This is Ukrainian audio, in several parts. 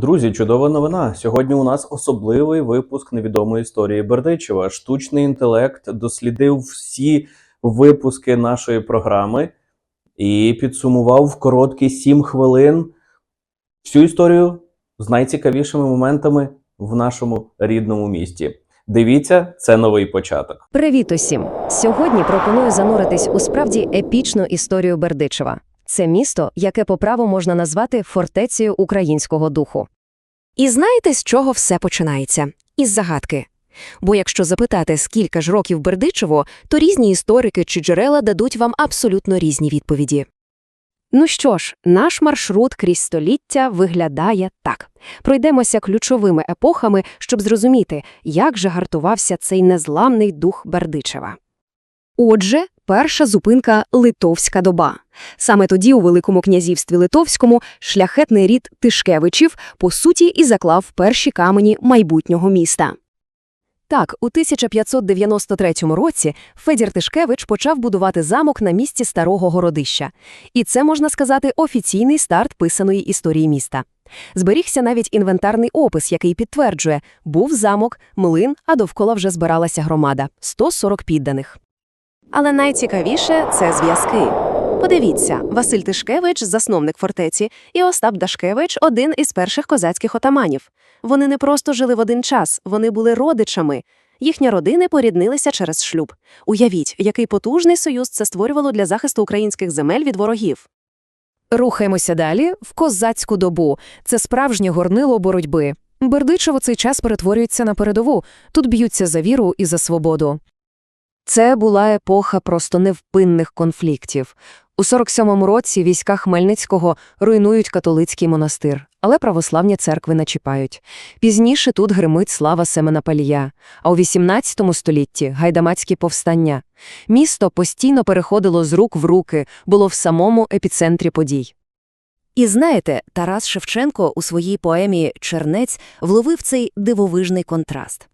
Друзі, чудова новина. Сьогодні у нас особливий випуск невідомої історії Бердичева. Штучний інтелект дослідив всі випуски нашої програми і підсумував в короткі 7 хвилин всю історію з найцікавішими моментами в нашому рідному місті. Дивіться, це новий початок. Привіт усім! Сьогодні пропоную зануритись у справді епічну історію Бердичева. Це місто, яке по праву можна назвати фортецею українського духу. І знаєте, з чого все починається? Із загадки. Бо якщо запитати, скільки ж років Бердичеву, то різні історики чи джерела дадуть вам абсолютно різні відповіді. Ну що ж, наш маршрут крізь століття виглядає так. Пройдемося ключовими епохами, щоб зрозуміти, як же гартувався цей незламний дух Бердичева. Отже, перша зупинка – Литовська доба. Саме тоді у Великому князівстві Литовському шляхетний рід Тишкевичів, по суті, і заклав перші камені майбутнього міста. Так, у 1593 році Федір Тишкевич почав будувати замок на місці старого городища. І це, можна сказати, офіційний старт писаної історії міста. Зберігся навіть інвентарний опис, який підтверджує – був замок, млин, а довкола вже збиралася громада – 140 підданих. Але найцікавіше – це зв'язки. Подивіться, Василь Тишкевич – засновник фортеці, і Остап Дашкевич – один із перших козацьких отаманів. Вони не просто жили в один час, вони були родичами. Їхні родини поріднилися через шлюб. Уявіть, який потужний союз це створювало для захисту українських земель від ворогів. Рухаємося далі в козацьку добу. Це справжнє горнило боротьби. Бердичев у цей час перетворюється на передову. Тут б'ються за віру і за свободу. Це була епоха просто невпинних конфліктів. У 47-му році війська Хмельницького руйнують католицький монастир, але православні церкви не чіпають. Пізніше тут гримить слава Семена Палія, а у 18 столітті – гайдамацькі повстання. Місто постійно переходило з рук в руки, було в самому епіцентрі подій. І знаєте, Тарас Шевченко у своїй поемі «Чернець» вловив цей дивовижний контраст.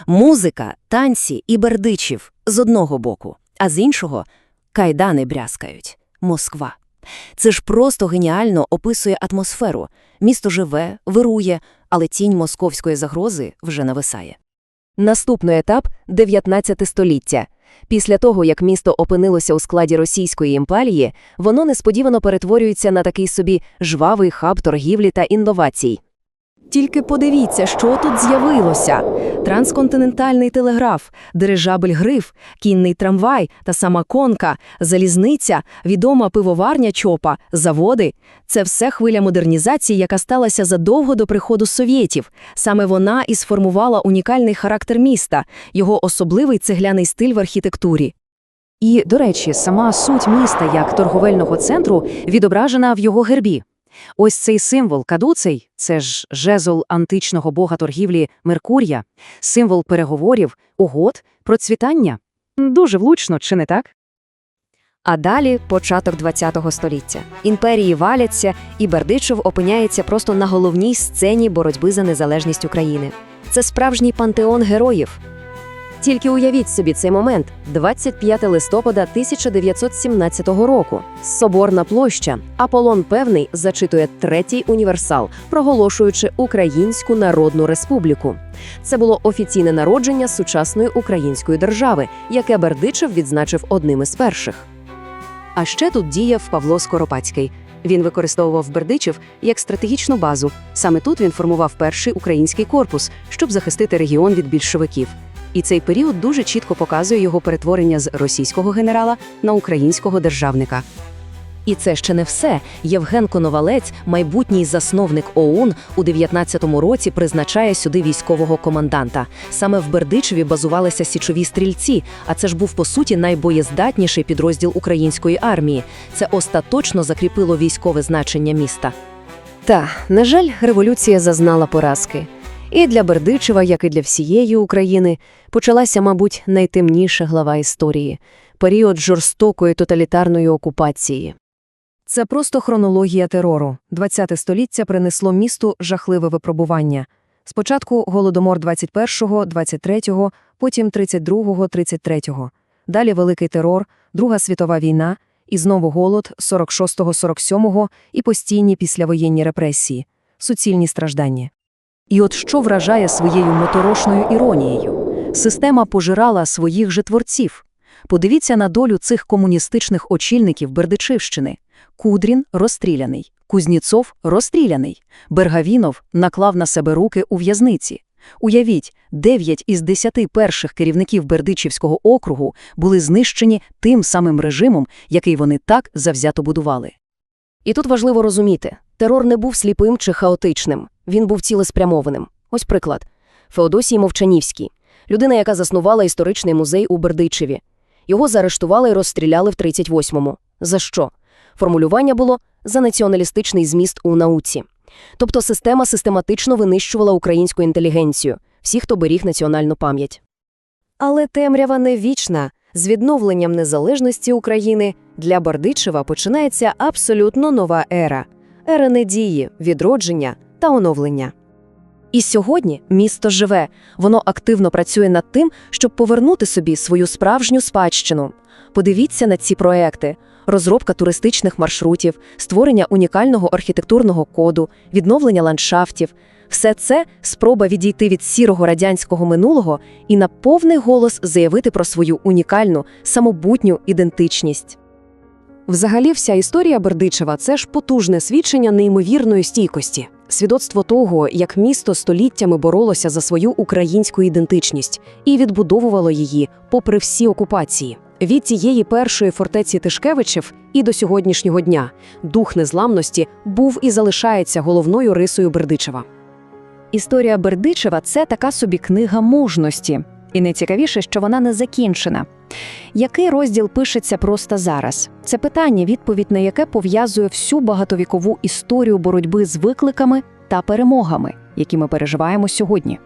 Музика, танці і Бердичів з одного боку, а з іншого – кайдани брязкають. Москва. Це ж просто геніально описує атмосферу. Місто живе, вирує, але тінь московської загрози вже нависає. Наступний етап – 19 століття. Після того, як місто опинилося у складі Російської імперії, воно несподівано перетворюється на такий собі жвавий хаб торгівлі та інновацій. Тільки подивіться, що тут з'явилося. Трансконтинентальний телеграф, дирижабель «Гриф», кінний трамвай та сама конка, залізниця, відома пивоварня ЧОПа, заводи – це все хвиля модернізації, яка сталася задовго до приходу совєтів. Саме вона і сформувала унікальний характер міста, його особливий цегляний стиль в архітектурі. І, до речі, сама суть міста як торговельного центру відображена в його гербі. Ось цей символ кадуцей – це ж жезл античного бога торгівлі Меркурія, символ переговорів, угод, процвітання. Дуже влучно, чи не так? А далі – початок ХХ століття. Імперії валяться, і Бердичев опиняється просто на головній сцені боротьби за незалежність України. Це справжній пантеон героїв. Тільки уявіть собі цей момент – 25 листопада 1917 року. Соборна площа. Аполлон Певний зачитує третій універсал, проголошуючи Українську Народну Республіку. Це було офіційне народження сучасної української держави, яке Бердичев відзначив одним із перших. А ще тут діяв Павло Скоропадський. Він використовував Бердичев як стратегічну базу. Саме тут він формував перший український корпус, щоб захистити регіон від більшовиків. І цей період дуже чітко показує його перетворення з російського генерала на українського державника. І це ще не все. Євген Коновалець, майбутній засновник ОУН, у 19-му році призначає сюди військового команданта. Саме в Бердичеві базувалися січові стрільці, а це ж був, по суті, найбоєздатніший підрозділ української армії. Це остаточно закріпило військове значення міста. Та, на жаль, революція зазнала поразки. І для Бердичева, як і для всієї України, почалася, мабуть, найтемніша глава історії – період жорстокої тоталітарної окупації. Це просто хронологія терору. 20 століття принесло місту жахливе випробування. Спочатку Голодомор 21-го, 23-го, потім 32-го, 33-го. Далі Великий терор, Друга світова війна, і знову голод 46-го, 47-го і постійні післявоєнні репресії. суцільні страждання. І от що вражає своєю моторошною іронією? Система пожирала своїх же творців. Подивіться на долю цих комуністичних очільників Бердичівщини. Кудрін – розстріляний, Кузнєцов – розстріляний, Бергавінов наклав на себе руки у в'язниці. Уявіть, 9 із 10 перших керівників Бердичівського округу були знищені тим самим режимом, який вони так завзято будували. І тут важливо розуміти, терор не був сліпим чи хаотичним, він був цілеспрямованим. Ось приклад. Феодосій Мовчанівський, людина, яка заснувала історичний музей у Бердичеві. Його заарештували і розстріляли в 38-му. За що? Формулювання було «за націоналістичний зміст у науці». Тобто система систематично винищувала українську інтелігенцію, всіх, хто беріг національну пам'ять. Але темрява не вічна. З відновленням незалежності України для Бердичева починається абсолютно нова ера. Ера надії, відродження та оновлення. І сьогодні місто живе, воно активно працює над тим, щоб повернути собі свою справжню спадщину. Подивіться на ці проекти. Розробка туристичних маршрутів, створення унікального архітектурного коду, відновлення ландшафтів – все це – спроба відійти від сірого радянського минулого і на повний голос заявити про свою унікальну, самобутню ідентичність. Взагалі, вся історія Бердичева – це ж потужне свідчення неймовірної стійкості. Свідоцтво того, як місто століттями боролося за свою українську ідентичність і відбудовувало її попри всі окупації. Від цієї першої фортеці Тишкевичів і до сьогоднішнього дня дух незламності був і залишається головною рисою Бердичева. Історія Бердичева – це така собі книга мужності. І найцікавіше, що вона не закінчена. Який розділ пишеться просто зараз? Це питання, відповідь на яке пов'язує всю багатовікову історію боротьби з викликами та перемогами, які ми переживаємо сьогодні.